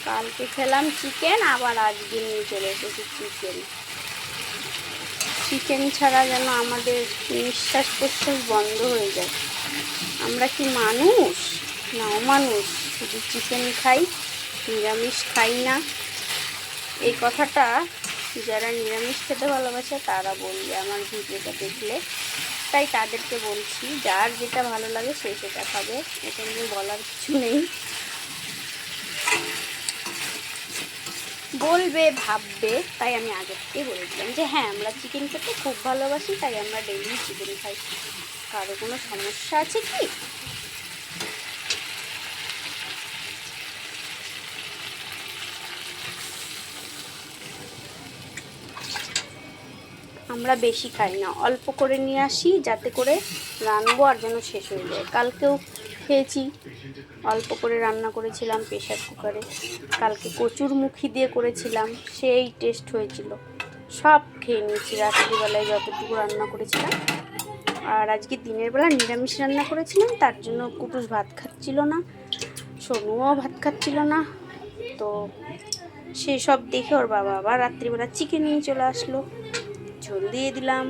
কালকে খেলাম চিকেন, আবার আজকে নিয়ে চলে এসেছি চিকেন ছাড়া যেন আমাদের নিঃশ্বাস প্রশ্বাস বন্ধ হয়ে যায়। আমরা কি মানুষ না অমানুষ? শুধু চিকেন খাই, নিরামিষ খাই না। এই কথাটা যারা নিরামিষ খেতে ভালোবাসে তারা বলবে আমার ভিডিওটা দেখলে, তাই তাদেরকে বলছি যার যেটা ভালো লাগে সে সেটা খাবে, এটা নিয়ে বলার কিছু নেই। বলবে, ভাববে, তাই আমি আগে থেকেই বলেছিলাম যে হ্যাঁ আমরা চিকেন খেতে খুব ভালোবাসি, তাই আমরা ডেইলি চিকেন খাই। কারো কোনো সমস্যা আছে কি? আমরা বেশি খাই না, অল্প করে নিয়ে আসি যাতে করে রানবো আর যেন শেষ হয়ে যায়। কালকেও খেয়েছি, অল্প করে রান্না করেছিলাম প্রেশার কুকারে। কালকে কচুরমুখী দিয়ে করেছিলাম, সেই টেস্ট হয়েছিল। সব খেয়ে নিয়েছি রাত্রিবেলায় যতটুকু রান্না করেছিলাম। আর আজকে দিনের বেলা নিরামিষ রান্না করেছিলাম, তার জন্য কুটুস ভাত খাচ্ছিল না, সোনুও ভাত খাচ্ছিল না। তো সেসব দেখে ওর বাবা আবার রাত্রিবেলা চিকেন নিয়ে চলে আসলো, ঝোল দিয়ে দিলাম।